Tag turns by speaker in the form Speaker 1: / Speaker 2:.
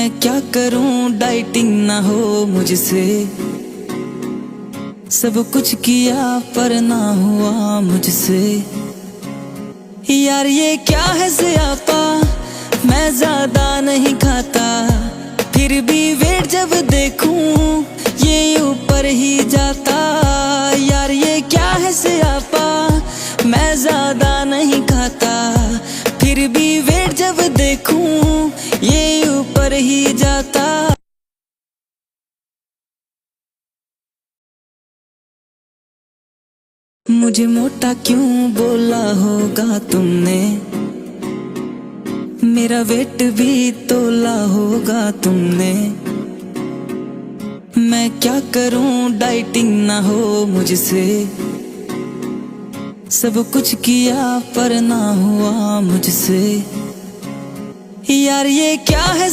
Speaker 1: मैं क्या करूं डाइटिंग ना हो मुझसे। सब कुछ किया पर ना हुआ मुझसे। यार ये क्या है ज़ियापा, मैं ज्यादा नहीं खाता, फिर भी वेट जब देखूं ये ऊपर ही जाता। यार ये क्या है ज़ियापा, मैं ज्यादा नहीं खाता, फिर भी वेट जब देखूं ये ऊपर ही जाता। मुझे मोटा क्यों बोला होगा तुमने, मेरा वेट भी तोला होगा तुमने। मैं क्या करूं डाइटिंग ना हो मुझसे। सब कुछ किया पर ना हुआ मुझसे। यार ये क्या है